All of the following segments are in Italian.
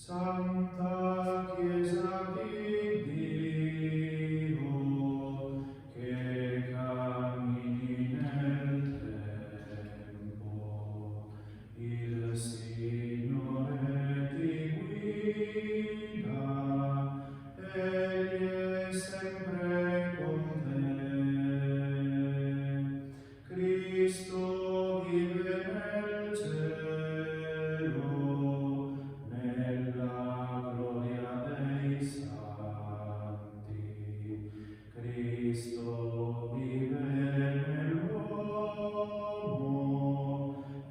Santa Chiesa di Dio, che cammini nel tempo, il Signore ti guida, Egli è sempre con te. Cristo vive nel cielo, nella gloria dei santi. Cristo vive nell'uomo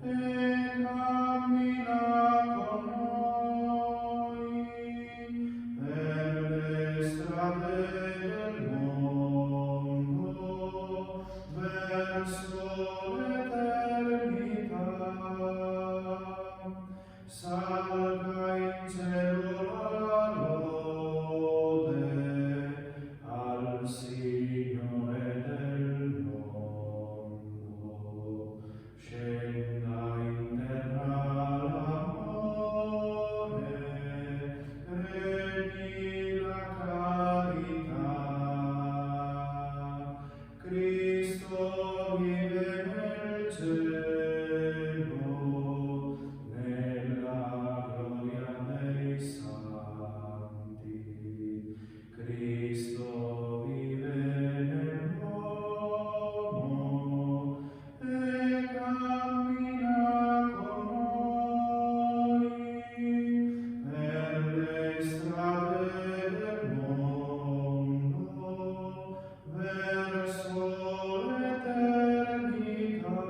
e cammina con noi per le strade del mondo verso l'eternità. Salga in cielo la lode al Signore del mondo. Scenda in terra l'amore, regni la carità. Cristo vive nel cielo, nella gloria dei santi. Cristo vive nell'uomo e cammina con noi per le strade del mondo verso l'eternità.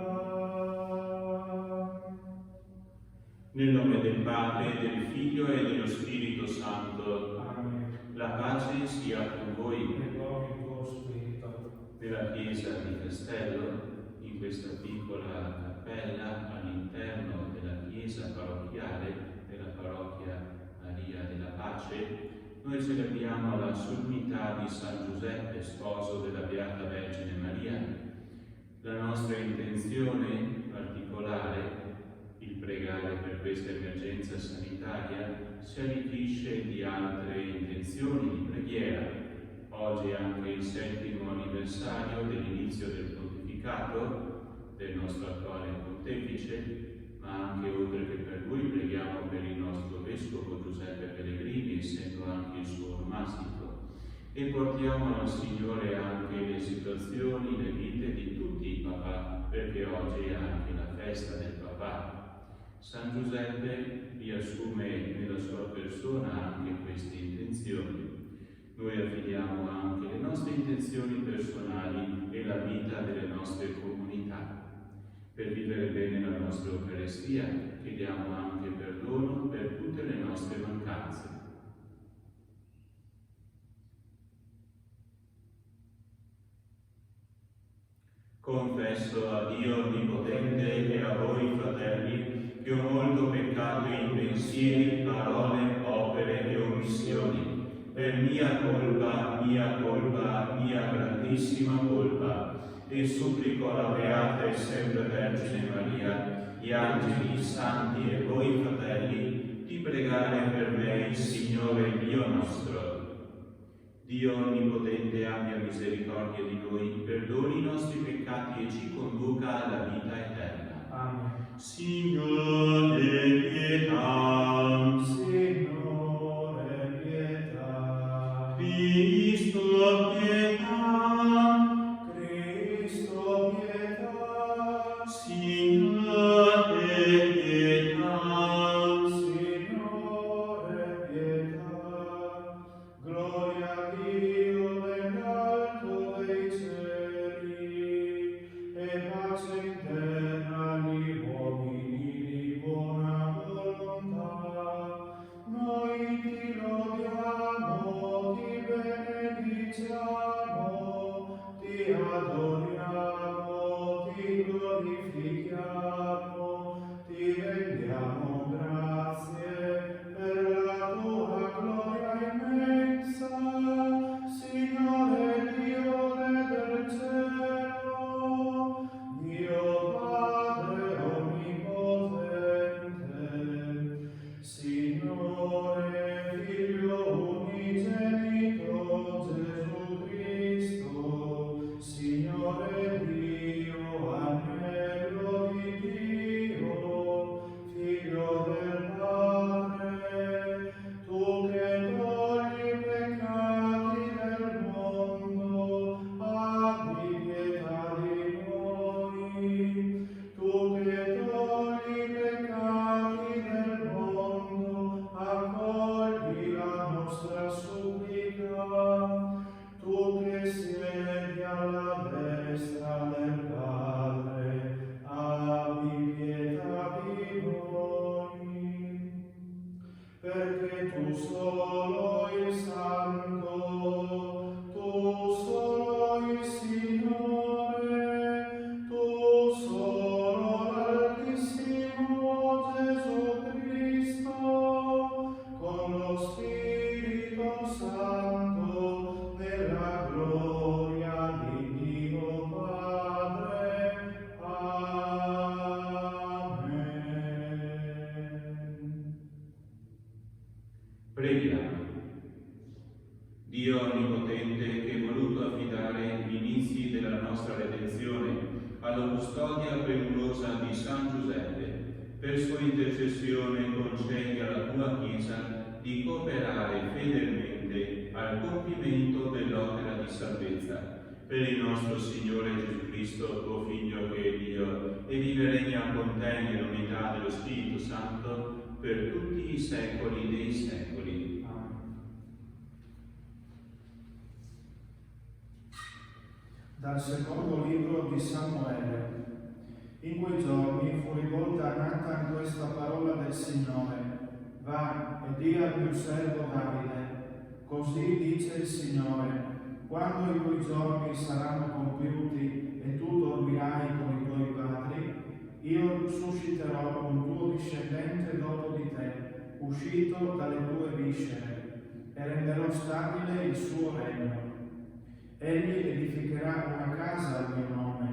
Nel nome del Padre, del Figlio e dello Spirito Santo. Amen. La pace sia con voi. E con il tuo spirito. Nella chiesa di Castello, in questa piccola cappella all'interno della chiesa parrocchiale della parrocchia Maria della Pace, noi celebriamo la solennità di San Giuseppe, sposo della Beata Vergine Maria. La nostra intenzione particolare, il pregare per questa emergenza sanitaria, si arricchisce di altre intenzioni di preghiera. Oggi è anche il 7° anniversario dell'inizio del pontificato del nostro attuale pontefice, ma anche oltre che per lui preghiamo per il nostro vescovo Giuseppe Pellegrini, essendo anche il suo onomastico, e portiamo al Signore anche le situazioni, le vite di tutti i papà, perché oggi è anche la festa del papà. San Giuseppe riassume nella sua persona anche queste intenzioni. Noi affidiamo anche le nostre intenzioni personali e la vita delle nostre comunità. Per vivere bene la nostra Eucaristia chiediamo anche perdono per tutte le nostre mancanze. Confesso a Dio Onnipotente e a voi, fratelli, che ho molto peccato in pensieri, parole, opere e omissioni, per mia colpa, mia grandissima colpa, e supplico alla Beata e sempre Vergine Maria, gli angeli, i santi e voi, fratelli, di pregare per me il Signore Dio nostro. Dio Onnipotente abbia misericordia di noi, perdoni i nostri peccati e ci conduca alla vita eterna. Amen. Signore, pietà. Signore, pietà. Cristo, pietà. Cristo, pietà. Signore, pietà. Signore, pietà. Gloria a Dio nell'alto dei cieli e pace in terra agli uomini di buon perché tu solo il Santo, tu solo il Signore, tu solo l'Altissimo Gesù Cristo, con lo Spirito Santo, nella gloria di Dio Padre. Amen. Preghiamo. Dio Onnipotente, che hai voluto affidare gli inizi della nostra redenzione alla custodia premurosa di San Giuseppe, per sua intercessione concedi alla tua Chiesa di cooperare fedelmente al compimento dell'opera di salvezza. Per il nostro Signore Gesù Cristo, tuo Figlio che è Dio, e vive e regna con te nell'unità dello Spirito Santo per tutti i secoli dei secoli. Dal secondo libro di Samuele. In quei giorni fu rivolta a Nathan questa parola del Signore: va e di al mio servo Davide, così dice il Signore, quando i tuoi giorni saranno compiuti e tu dormirai con i tuoi padri, io susciterò un tuo discendente dopo di te, uscito dalle tue viscere, e renderò stabile il suo regno. Egli edificherà una casa al mio nome,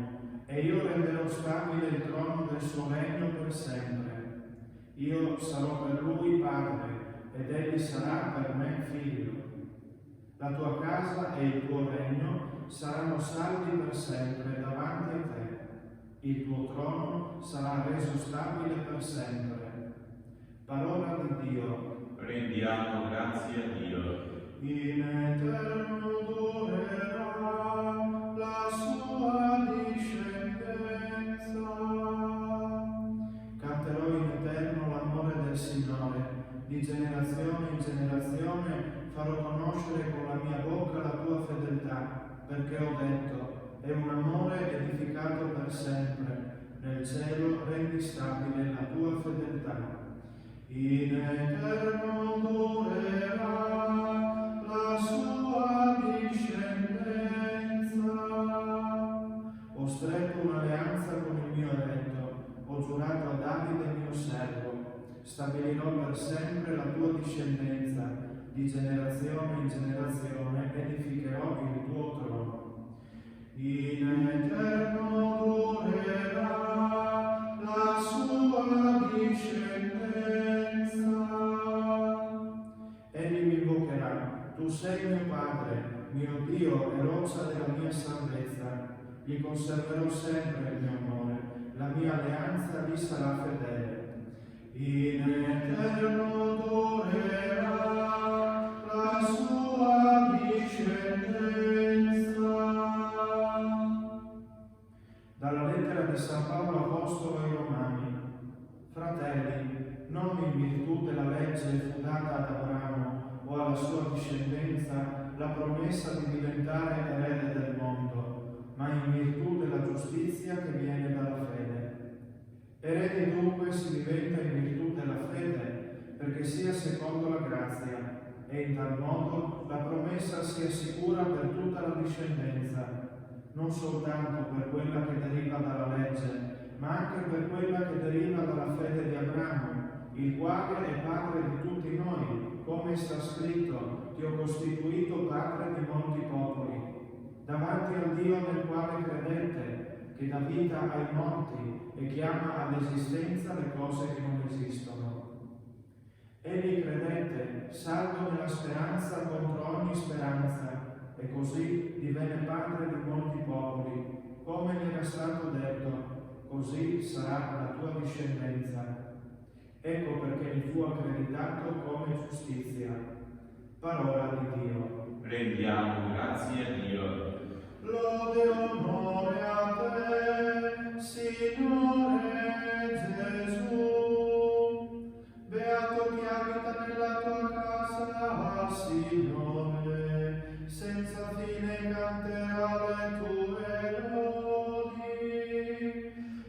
e io renderò stabile il trono del suo regno per sempre. Io sarò per lui padre, ed egli sarà per me figlio. La tua casa e il tuo regno saranno saldi per sempre davanti a te. Il tuo trono sarà reso stabile per sempre. Parola di Dio. Rendiamo grazie a Dio. In eterno durerà la sua discendenza. Canterò in eterno l'amore del Signore, di generazione in generazione farò conoscere con la mia bocca la tua fedeltà, perché ho detto, è un amore edificato per sempre, nel cielo rendi stabile la tua fedeltà. In eterno durerà la sua discendenza. Ho stretto un'alleanza con il mio eletto, ho giurato a Davide mio servo, stabilirò per sempre la tua discendenza, di generazione in generazione edificherò il tuo trono. In eterno durerà la sua discendenza. Egli mi invocherà, tu sei mio Padre, mio Dio e roccia della mia salvezza. Gli conserverò sempre il mio amore, la mia alleanza gli sarà fedele. In eterno durerà la sua discendenza. Dalla lettera di San Paolo Apostolo ai Romani. Fratelli, non in virtù della legge fu data ad Abramo o alla sua discendenza la promessa di diventare erede del mondo, ma in virtù della giustizia che viene dalla fede. Erede dunque si diventa in virtù della fede, perché sia secondo la grazia, e in tal modo la promessa si assicura per tutta la discendenza, non soltanto per quella che deriva dalla legge, ma anche per quella che deriva dalla fede di Abramo, il quale è padre di tutti noi, come sta scritto, ti ho costituito padre di molti popoli, davanti al Dio nel quale credete, che dà vita ai morti e chiama all'esistenza le cose che non esistono. Egli credette, saldo nella speranza contro ogni speranza, e così divenne padre di molti popoli, come gli era stato detto, così sarà la tua discendenza. Ecco perché gli fu accreditato come giustizia. Parola di Dio. Rendiamo grazie a Dio. Lode e onore a te, Signore Gesù. Beato chi abita nella tua casa, Signore, senza fine canterà le tue lodi.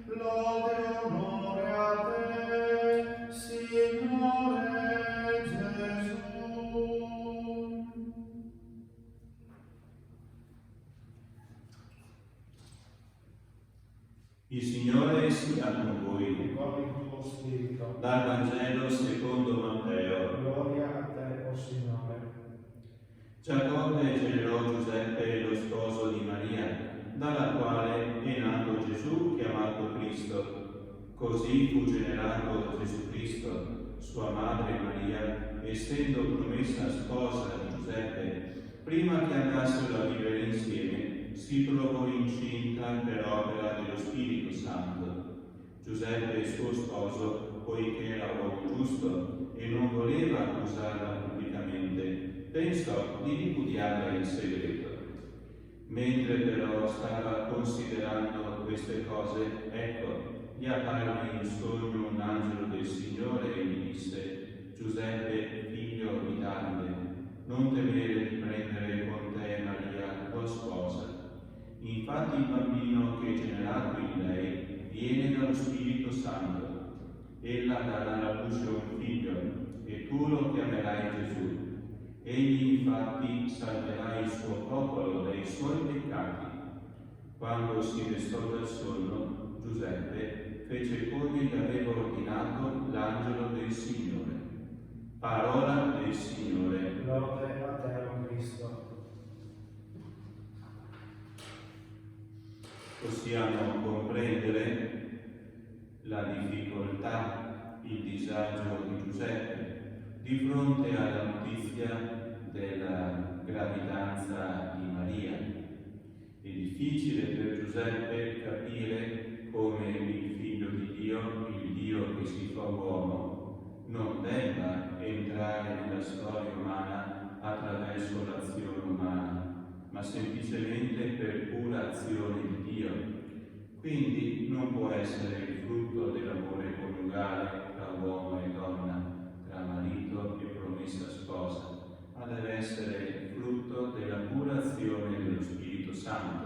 Lode e onore a te, Signore Gesù. Vangelo secondo Matteo. Gloria a te, o Signore. Giacobbe generò Giuseppe, lo sposo di Maria, dalla quale è nato Gesù, chiamato Cristo. Così fu generato Gesù Cristo, sua madre Maria, essendo promessa sposa di Giuseppe. Prima che andassero a vivere insieme, si trovò incinta per opera dello Spirito Santo. Giuseppe, suo sposo, poiché era uomo giusto e non voleva accusarla pubblicamente, pensò di ripudiarla in segreto. Mentre però stava considerando queste cose, ecco, gli apparve in sogno un angelo del Signore e gli disse: Giuseppe, figlio di Davide, non temere di prendere con te Maria, tua sposa. Infatti il bambino che è generato in lei viene dallo Spirito Santo. Ella darà alla luce un figlio, e tu lo chiamerai Gesù. Egli infatti salverà il suo popolo dai suoi peccati. Quando si destò dal sonno, Giuseppe fece come gli aveva ordinato l'angelo del Signore. Parola del Signore. Lode a te, o Cristo. Possiamo comprendere la difficoltà, il disagio di Giuseppe di fronte alla notizia della gravidanza di Maria. È difficile per Giuseppe capire come il Figlio di Dio, il Dio che si fa uomo, non debba entrare nella storia umana attraverso l'azione umana, ma semplicemente per pura azione di Dio. Quindi non può essere il frutto dell'amore coniugale tra uomo e donna, tra marito e promessa sposa, ma deve essere frutto della pura azione dello Spirito Santo.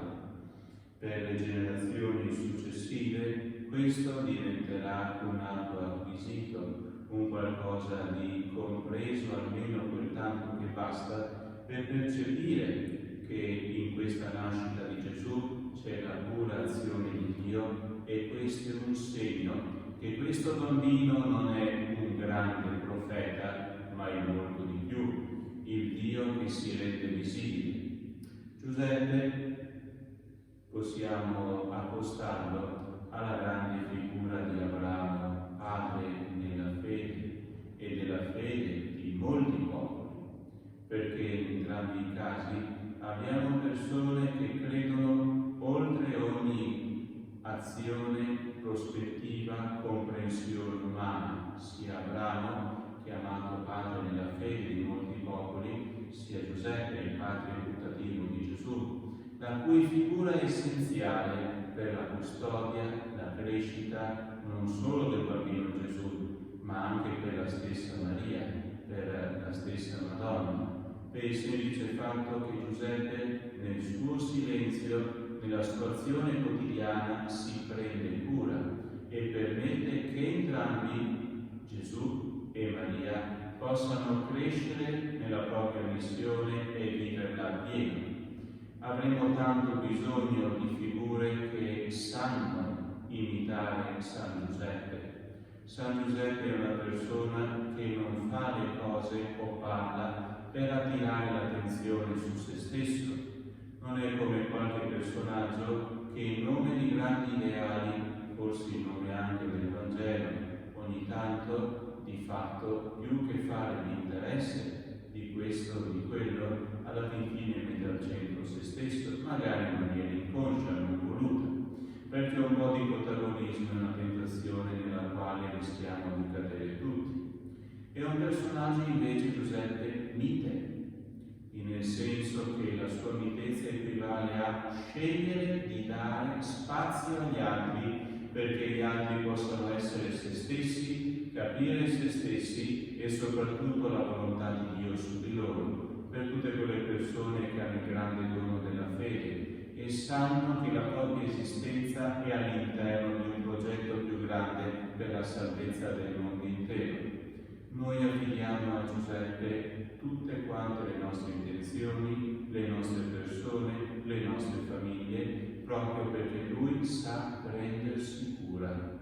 Per le generazioni successive questo diventerà un atto acquisito, un qualcosa di compreso almeno quel tanto che basta per percepire che in questa nascita di Gesù c'è la pura azione di Dio, e questo è un segno che questo bambino non è un grande profeta, ma è molto di più, il Dio che si rende visibile. Giuseppe possiamo accostarlo alla grande figura di Abramo, padre della fede e della fede di molti popoli, perché in entrambi i casi abbiamo persone che credono oltre ogni azione, prospettiva, comprensione umana, sia Abramo, chiamato padre della fede di molti popoli, sia Giuseppe, il padre putativo di Gesù, la cui figura è essenziale per la custodia, la crescita non solo del bambino Gesù, ma anche per la stessa Maria, per la stessa Madonna, per il semplice fatto che Giuseppe nel suo silenzio, nella situazione quotidiana, si prende cura e permette che entrambi, Gesù e Maria, possano crescere nella propria missione e viverla piena. Avremo tanto bisogno di figure che sanno imitare San Giuseppe. San Giuseppe è una persona che non fa le cose o parla per attirare l'attenzione su se stesso. Non è come qualche personaggio che in nome di grandi ideali, forse in nome anche del Vangelo, ogni tanto, di fatto, più che fare l'interesse di questo o di quello, alla fine mette al centro se stesso, magari in maniera inconscia, non voluta, perché un po' di protagonismo è una tentazione nella quale rischiamo di cadere tutti. È un personaggio invece, Giuseppe, mite, nel senso che la sua mitezza equivale a scegliere di dare spazio agli altri perché gli altri possano essere se stessi, capire se stessi e soprattutto la volontà di Dio su di loro, per tutte quelle persone che hanno il grande dono della fede e sanno che la propria esistenza è all'interno di un progetto più grande per la salvezza del mondo intero. Noi affidiamo a Giuseppe tutte quante le nostre intenzioni, le nostre persone, le nostre famiglie, proprio perché lui sa prendersi cura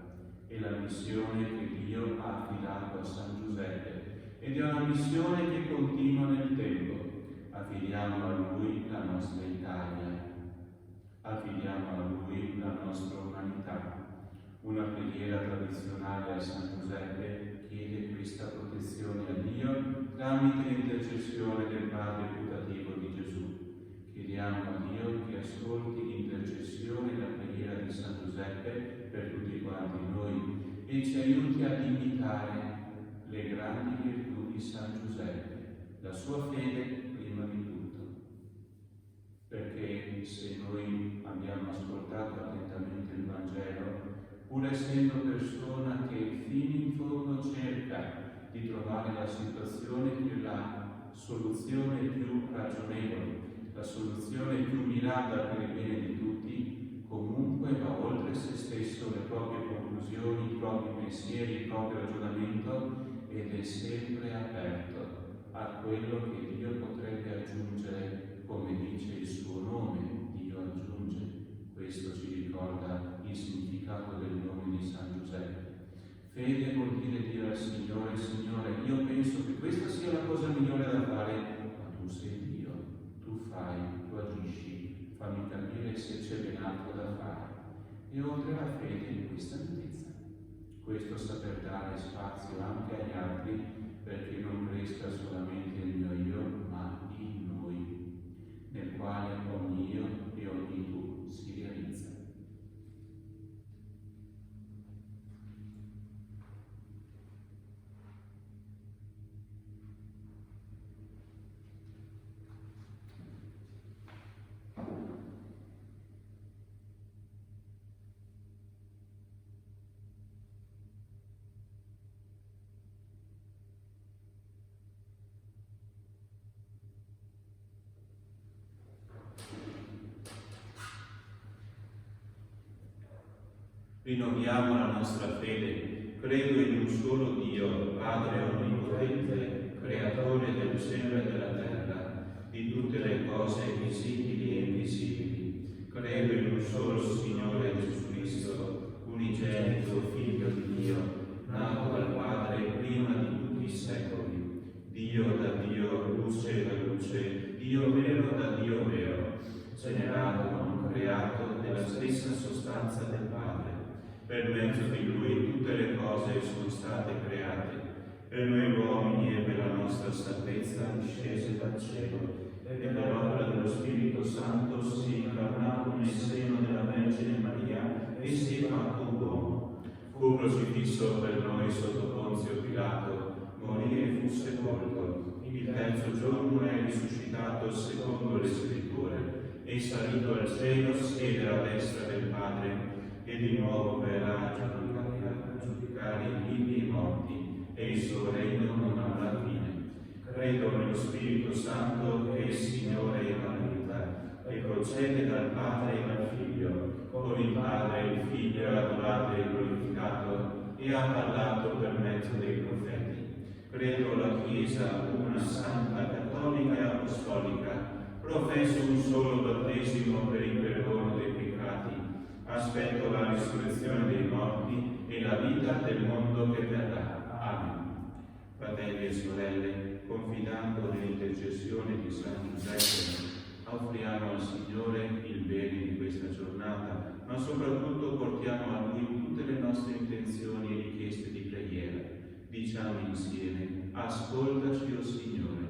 è la missione che Dio ha affidato a San Giuseppe ed è una missione che continua nel tempo. Affidiamo a Lui la nostra Italia, affidiamo a Lui la nostra umanità. Una preghiera tradizionale a San Giuseppe chiede questa protezione a Dio tramite l'intercessione del Padre putativo di Gesù. Chiediamo a Dio che ascolti l'intercessione e la preghiera di San Giuseppe per tutti quanti noi e ci aiuti ad imitare le grandi virtù di San Giuseppe, la sua fede prima di tutto. Perché se noi abbiamo ascoltato attentamente il Vangelo, pur essendo persona che fino in fondo cerca di trovare la situazione più la soluzione più ragionevole, la soluzione più mirata per il bene di tutti, comunque va oltre se stesso, le proprie conclusioni, i propri pensieri, il proprio ragionamento ed è sempre aperto a quello che Dio potrebbe aggiungere, come dice il suo nome, Dio aggiunge. Questo ci ricorda il significato del nome di San Giuseppe. Fede vuol dire dire al Signore: Signore, io penso che questa sia la cosa migliore da fare, ma tu sei Dio, tu fai, tu agisci, fammi capire se c'è ben altro da fare. E oltre alla fede questa altezza, questo saper dare spazio anche agli altri, perché non cresca solamente il mio io, ma il noi, nel quale ogni io e ogni tu si realizza. Rinnoviamo la nostra fede. Credo in un solo Dio, Padre onnipotente, creatore del cielo e della terra, di tutte le cose visibili e invisibili. Credo in un solo Signore Gesù Cristo, unigenito Figlio di Dio, nato dal Padre prima di tutti i secoli. Dio da Dio, luce da luce, Dio vero da Dio vero, generato, non creato, della stessa sostanza del Padre. Per mezzo di Lui tutte le cose sono state create. Per noi uomini e per la nostra salvezza discese dal cielo, e per l'opera dello Spirito Santo si è incarnato nel seno della Vergine Maria e si è fatto uomo. Fu crocifisso per noi sotto Ponzio Pilato, morì e fu sepolto. Il terzo giorno è risuscitato secondo le Scritture, è salito al cielo, siede alla destra del Padre, e di nuovo verrà a giudicare i vivi e i morti, e il suo regno non avrà fine. Credo nello Spirito Santo che è il Signore e la verità, e procede dal Padre e dal Figlio. Con il Padre e il Figlio è adorato e glorificato, e ha parlato per mezzo dei profeti. Credo la Chiesa, una santa, cattolica e apostolica. Professo un solo battesimo per il perdono dei peccati. Aspetto la risurrezione dei morti e la vita del mondo che verrà. Amen. Fratelli e sorelle, confidando nell'intercessione di San Giuseppe, offriamo al Signore il bene di questa giornata, ma soprattutto portiamo a Lui tutte le nostre intenzioni e richieste di preghiera. Diciamo insieme: ascoltaci, o Signore.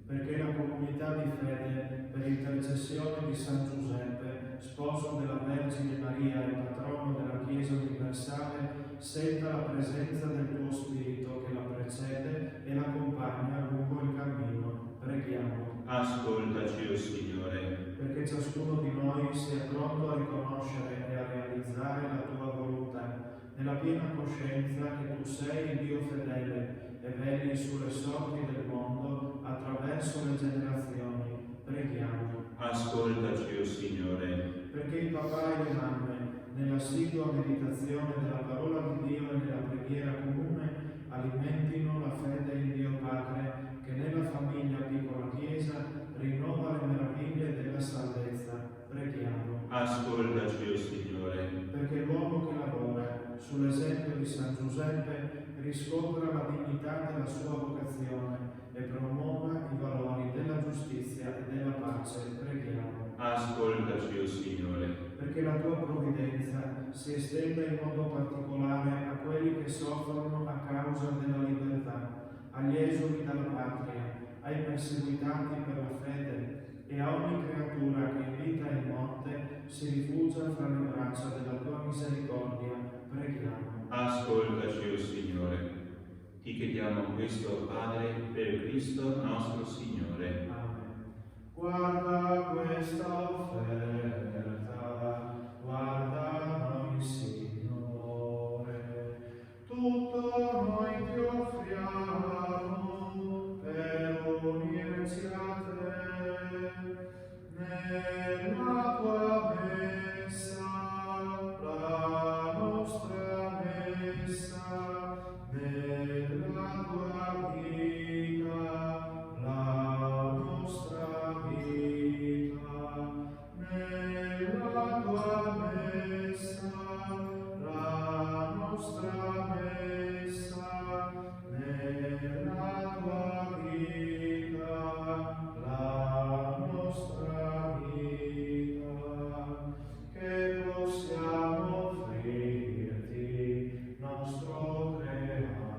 Perché la comunità di fede, per intercessione di San Giuseppe, sposo della Vergine Maria e patrono della Chiesa universale, senta la presenza del tuo Spirito che la precede e l'accompagna lungo il cammino. Preghiamo. Ascoltaci, o Signore. Perché ciascuno di noi sia pronto a riconoscere e a realizzare la tua volontà, nella piena coscienza che tu sei il Dio fedele e vegli sulle sorti del mondo attraverso le generazioni. Preghiamo. Ascoltaci, o Signore. Perché il papà e le mamme, nell'assidua meditazione della parola di Dio e nella preghiera comune, alimentino la fede in Dio Padre, che nella famiglia piccola Chiesa rinnova le meraviglie della salvezza. Preghiamo. Ascoltaci, o Signore. Perché l'uomo che lavora sull'esempio dignità della sua vocazione e promuova i valori della giustizia e della pace. Preghiamo. Ascoltaci, o Signore. Perché la tua provvidenza si estenda in modo particolare a quelli che soffrono a causa della libertà, agli esuli dalla patria, ai perseguitati per la fede e a ogni creatura che in vita e in morte si rifugia fra le braccia della tua misericordia. Preghiamo. Ascoltaci, o Signore. Ti chiediamo questo, Padre, per Cristo nostro Signore. Amen. Guarda questa offerta, guarda noi, Signore. Tutto noi ti offriamo per unirci a te nella tua messa, la nostra messa, nella tua vita, la nostra vita, nella tua messa, la nostra messa, nella tua vita, la nostra vita, che possiamo offrirti, nostro Creatore.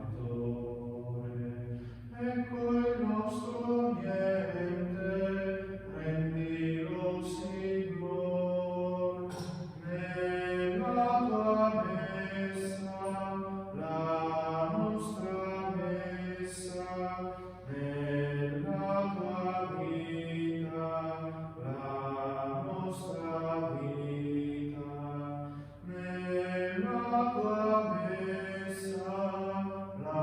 Ecco il nostro niente, prendilo, Signor, nella tua messa, la nostra messa, nella tua vita, la nostra vita, nella tua messa, la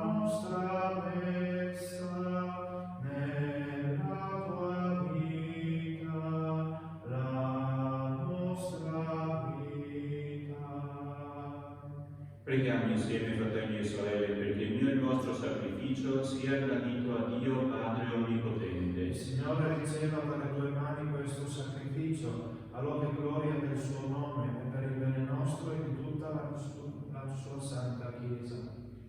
nostra messa, nella tua vita, la nostra vita. Preghiamo insieme, fratelli e sorelle, perché il mio e il vostro sacrificio sia gradito a Dio Padre Onnipotente. Il Signore riceva dalle tue mani questo sacrificio, a lode e gloria del suo nome e per il bene nostro e di tutta la sua santa Chiesa.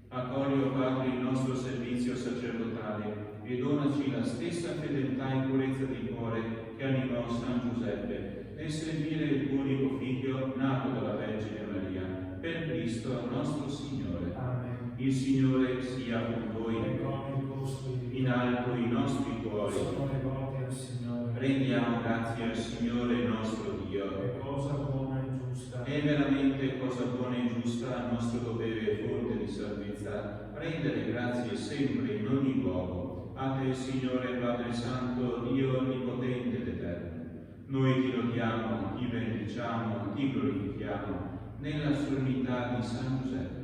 Accogli, o Padre, il nostro servizio sacerdotale e donaci la stessa fedeltà e purezza di cuore che animò San Giuseppe nel servire il tuo unico figlio nato dalla Vergine Maria, per Cristo nostro Signore. Amen. Il Signore sia con voi. E con il tuo spirito. In alto i nostri cuori. Sono rivolti al Signore. Rendiamo grazie al Signore nostro Dio. È cosa buona e giusta. È veramente cosa buona e giusta, nostro dovere e fonte di salvezza, rendere grazie sempre in ogni luogo. A te, Signore Padre Santo, Dio Onnipotente ed Eterno. Noi ti lodiamo, ti benediciamo, ti glorifichiamo nella solennità di San Giuseppe.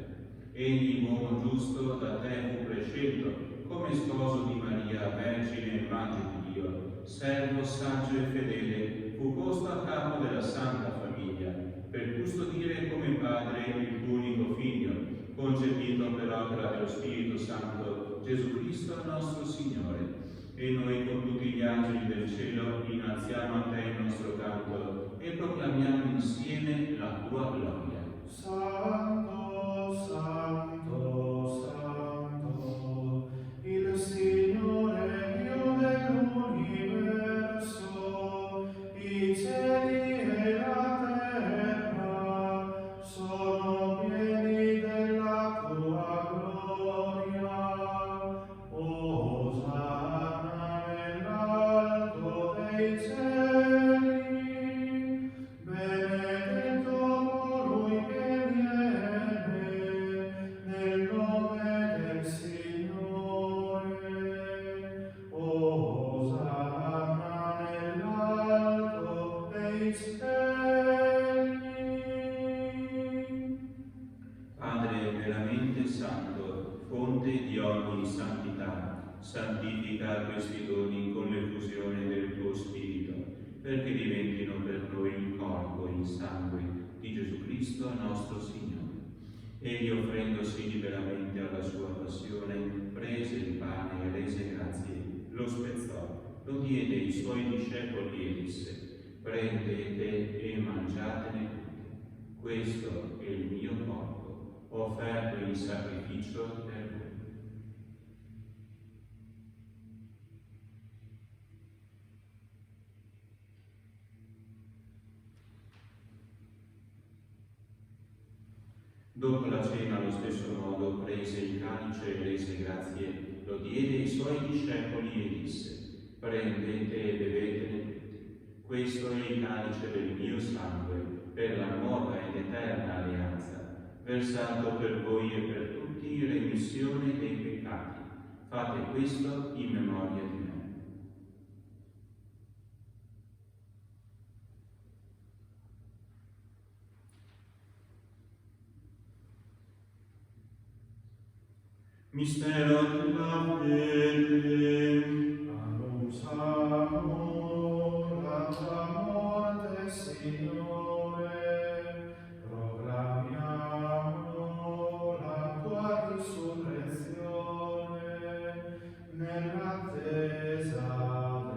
Egli, uomo giusto, da te fu prescelto come sposo di Maria, Vergine e Madre di Dio, servo saggio e fedele, fu posto a capo della Santa Famiglia, per custodire come padre il tuo unico figlio, concepito per opera dello Spirito Santo, Gesù Cristo nostro Signore. E noi con tutti gli angeli del cielo innalziamo a te il nostro canto e proclamiamo insieme la tua gloria. Santo, Santo, Santo, il Signore Dio dell'universo, i cieli e la terra sono pieni della tua gloria. Osanna nell'alto dei cieli, benedetto colui che viene nel nome del Signore. Osanna nell'alto dei cieli. Padre veramente santo, fonte di ogni santità, santifica questi doni con l'effusione del tuo Spirito, perché diventino per noi il corpo e il sangue di Gesù Cristo nostro Signore. Egli, offrendosi liberamente alla sua passione, prese il pane e rese grazie, lo spezzò, lo diede ai suoi discepoli e disse: prendete e mangiatene tutti. Questo è il mio corpo, offerto in sacrificio per voi. Dopo la cena, allo stesso modo, prese il calice e rese grazie, lo diede ai suoi discepoli e disse: prendete e bevetene. Questo è il calice del mio sangue, per la nuova ed eterna alleanza, versato per voi e per tutti in remissione dei peccati. Fate questo in memoria di me. Mistero della fede. Annunciamo la tua morte, Signore, proclamiamo la tua risurrezione nell'attesa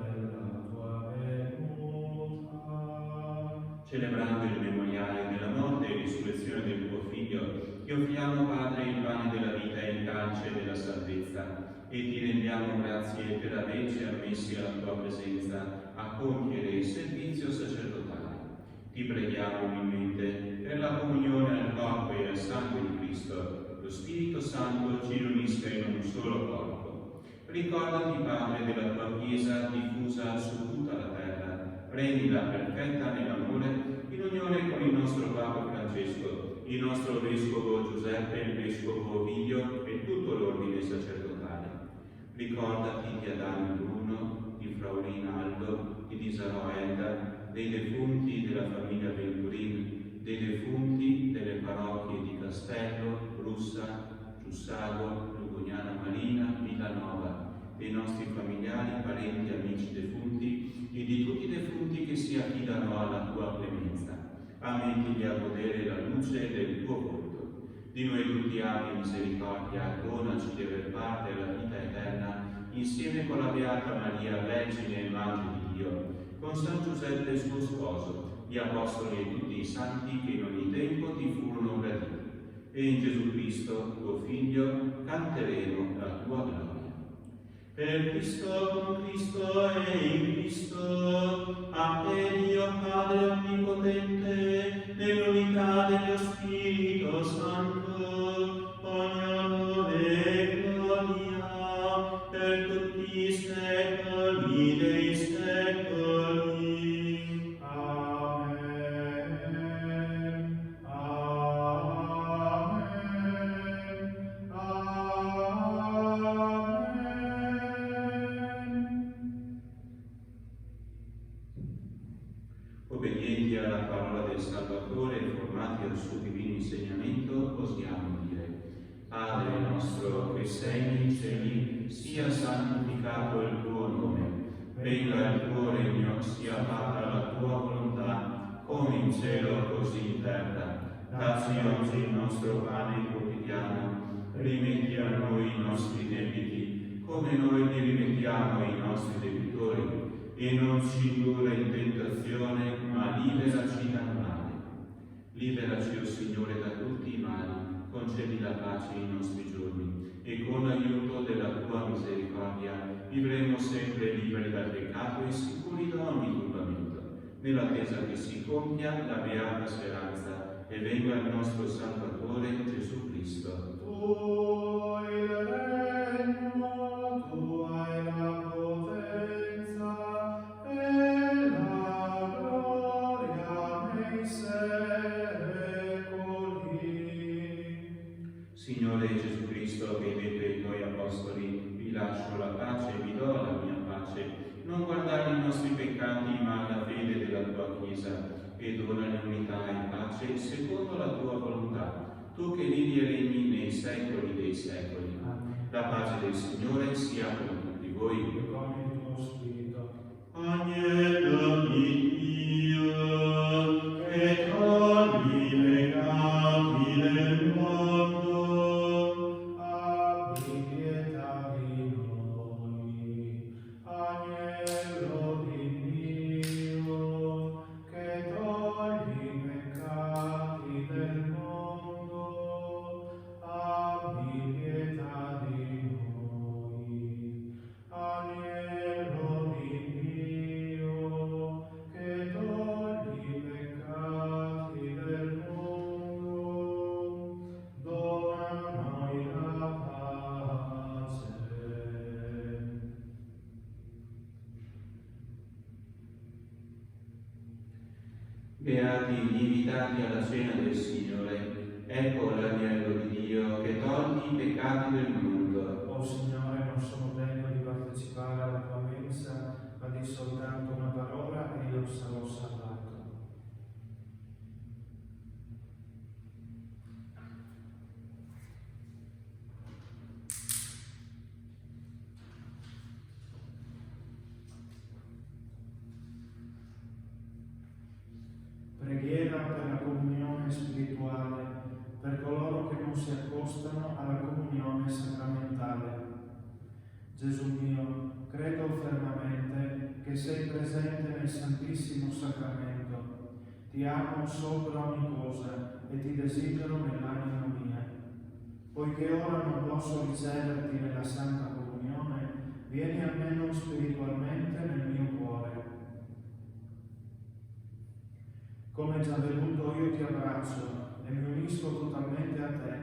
della tua venuta. Celebrando il memoriale della morte e risurrezione del tuo Figlio, ti offriamo, Padre, il pane della vita e il calice della salvezza, e ti rendiamo grazie per averci ammessi alla tua presenza a compiere il servizio sacerdotale. Ti preghiamo umilmente per la comunione al corpo e al sangue di Cristo. Lo Spirito Santo ci riunisca in un solo corpo. Ricordati, Padre, della tua Chiesa diffusa su tutta la terra. Rendila perfetta nell'amore, in unione con il nostro Papa Francesco, il nostro Vescovo Giuseppe, il Vescovo Ovidio e tutto l'ordine sacerdotale. Ricordati di Adamo Bruno, di Fraulina Aldo, di Disarò Elda, dei defunti della famiglia Venturini, dei defunti delle parrocchie di Castello, Russa, Giussago, Lugognana Marina, Villanova, dei nostri familiari, parenti, amici defunti e di tutti i defunti che si affidano alla tua clemenza. Ammettili a godere la luce del tuo volto. Di noi tutti abbi misericordia, donaci di aver parte alla vita eterna, insieme con la Beata Maria, Vergine e Madre di Dio, con San Giuseppe suo sposo, gli Apostoli e tutti i santi che in ogni tempo ti furono graditi. E in Gesù Cristo, tuo Figlio, canteremo la tua gloria. Per Cristo, con Cristo e in Cristo, a te Dio Padre Onnipotente, nell'unità dello Spirito Santo, ogni onore e gloria, per tutti i secoli dei secoli. Amen. Amen. Amen. Obbedienti alla parola del Salvatore e formati al suo divino insegnamento, osiamo dire: Padre nostro che sei nei cieli, sia santificato il tuo nome, venga il tuo regno, sia fatta la tua volontà, come in cielo così in terra. Dacci oggi il nostro pane quotidiano, rimetti a noi i nostri debiti, come noi li rimettiamo ai nostri debitori, e non ci indurre in tentazione, ma liberaci dal male. Liberaci, o Signore, da tutti i mali, concedi la pace ai nostri giorni, e con l'aiuto della tua misericordia vivremo sempre liberi dal peccato e sicuri da ogni turbamento, nell'attesa che si compia la beata speranza e venga il nostro Salvatore Gesù Cristo. Tuo è il regno, tua è la potenza e la gloria nei secoli. Signore Gesù Cristo, che hai detto ai tuoi apostoli: vi lascio la pace, vi do la mia pace, non guardare i nostri peccati, ma la fede della tua Chiesa, e donali unità e pace secondo la tua volontà, tu che vivi e regni nei secoli dei secoli. La pace del Signore sia con tutti voi. E con il tuo spirito. Agnello di Dio, che togli i peccati del mondo, Abbi pietà di noi. Agnello di Dio, che togli i peccati del mondo, abbi pietà di noi. Agnello di Beati gli invitati alla cena del Signore. Ecco l'agnello di Dio che toglie i peccati del mondo. O Signore, non sono degno di partecipare alla tua mensa, ma di soltanto una parola e io sarò salvato. Preghiera per la comunione spirituale, per coloro che non si accostano alla comunione sacramentale. Gesù mio, credo fermamente che sei presente nel Santissimo Sacramento. Ti amo sopra ogni cosa e ti desidero nell'anima mia. Poiché ora non posso riceverti nella Santa Comunione, vieni almeno spiritualmente nel mio cuore. Come già venuto io ti abbraccio e mi unisco totalmente a te.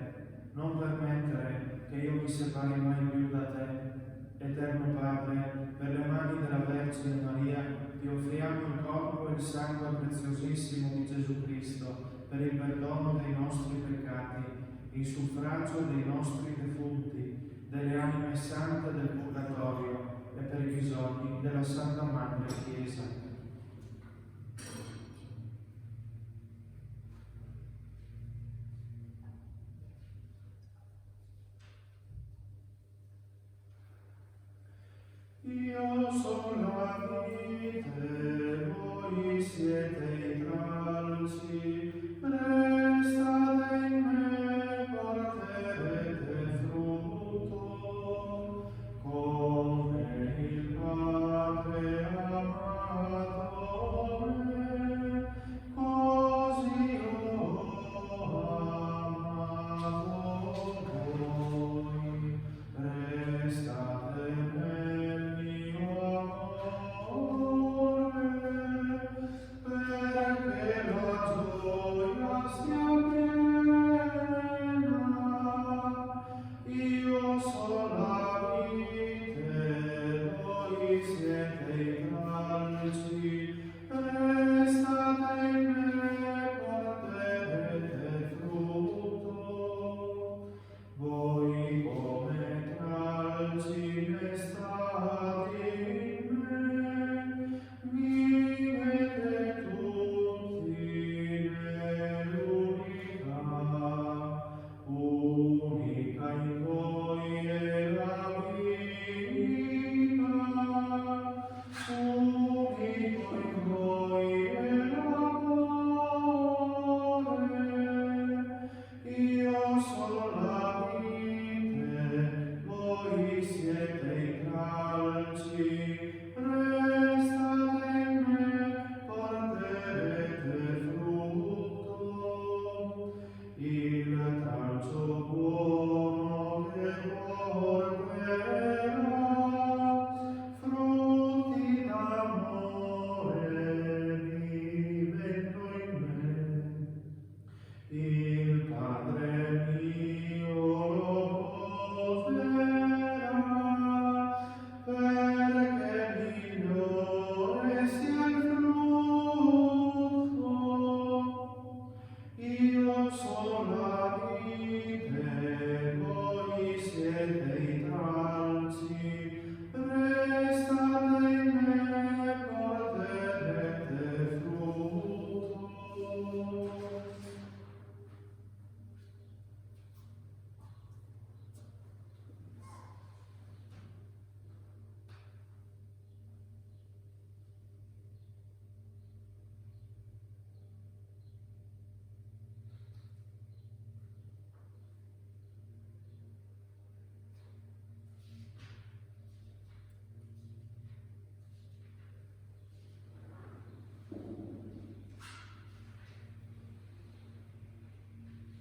Non permettere che io mi separi mai più da te. Eterno Padre, per le mani della Vergine Maria ti offriamo il corpo e il sangue preziosissimo di Gesù Cristo per il perdono dei nostri peccati, il suffragio dei nostri defunti, delle anime sante del purgatorio e per i bisogni della Santa Madre Chiesa. Io sono la vite, voi siete i tralci, restate in me, porterete frutto, come il Padre ha amato me, così ho amato voi, restate in me.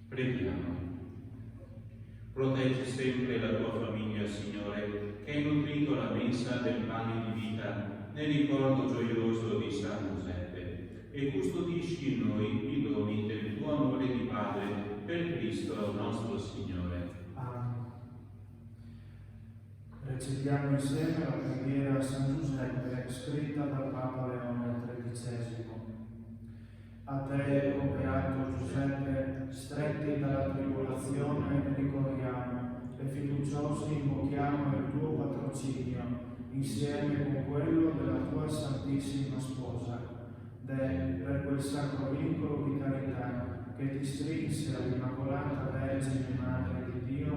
Preghiamo. Proteggi sempre la tua famiglia, Signore, che hai nutrito la mensa del pane di vita nel ricordo gioioso di San Giuseppe, e custodisci in noi i doni del tuo amore di Padre per Cristo nostro Signore. Amen. Recitiamo insieme la preghiera a San Giuseppe scritta dal Papa Leone XIII. A te, o Beato Giuseppe, stretti dalla tribolazione, ricorriamo e fiduciosi invochiamo il tuo patrocinio, insieme con quello della tua Santissima Sposa. Per quel sacro vincolo di carità che ti strinse all'Immacolata Vergine Madre di Dio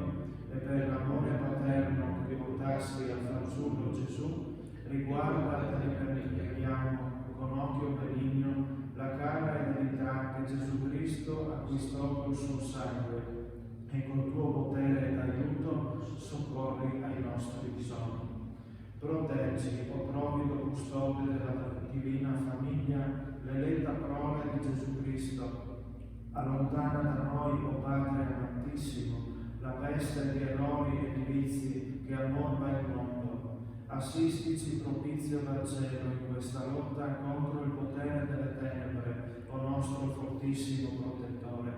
e per l'amore paterno che portasti al fanciullo Gesù, riguarda, te ne preghiamo, con occhio benigno, la cara eredità che Gesù Cristo acquistò col suo sangue e col tuo potere d'aiuto soccorri ai nostri bisogni. Proteggi, o provvido custode della divina famiglia, l'eletta prole di Gesù Cristo. Allontana da noi, o Padre amantissimo, la peste di errori e di vizi che ammorba il mondo. Assistici propizio dal cielo in questa lotta contro il potere delle tenebre, o nostro fortissimo protettore.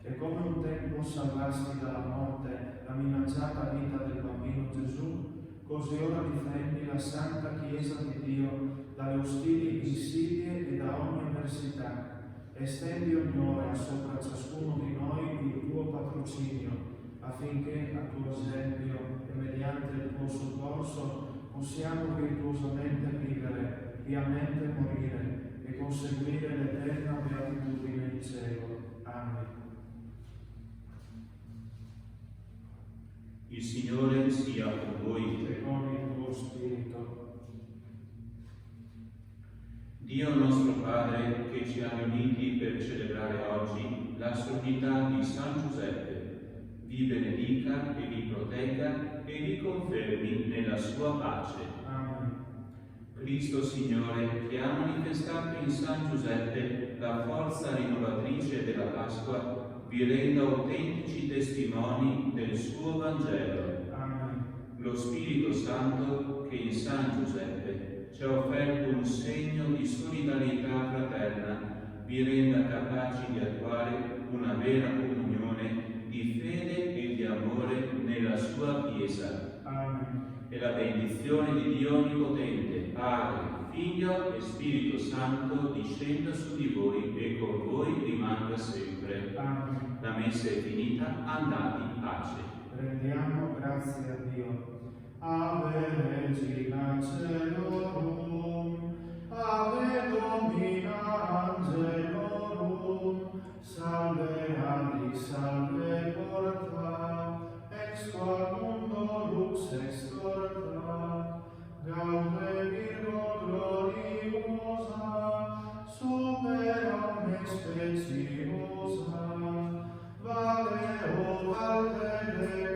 E come un tempo salvasti dalla morte la minacciata vita del bambino Gesù, così ora difendi la Santa Chiesa di Dio dalle ostili insidie e da ogni avversità. Estendi ogni ora sopra ciascuno di noi il tuo patrocinio, affinché a tuo esempio e mediante il tuo soccorso possiamo virtuosamente vivere, piamente morire e conseguire l'eterna beatitudine in cielo. Amen. Il Signore sia con voi. E con il tuo spirito. Dio nostro Padre, che ci ha riuniti per celebrare oggi la solennità di San Giuseppe, vi benedica e vi protegga e vi confermi nella sua pace. Amen. Cristo Signore, che ha manifestato in San Giuseppe la forza rinnovatrice della Pasqua, vi renda autentici testimoni del suo Vangelo. Amen. Lo Spirito Santo, che in San Giuseppe ci ha offerto un segno di solidarietà fraterna, vi renda capaci di attuare una vera comunione di fede e di amore nella sua Chiesa. Amen. E la benedizione di Dio Onnipotente, Padre, Figlio e Spirito Santo, discenda su di voi e con voi rimanga sempre. Amen. La messa è finita, andate in pace. Rendiamo grazie a Dio. Ave Regina Caelorum, Ave Domina Angelorum, Salve Adi, Salve Porta, ex quam mundo lux extorta, Gaude Virgo gloriosa, super omnes speciosa, Vale o Valde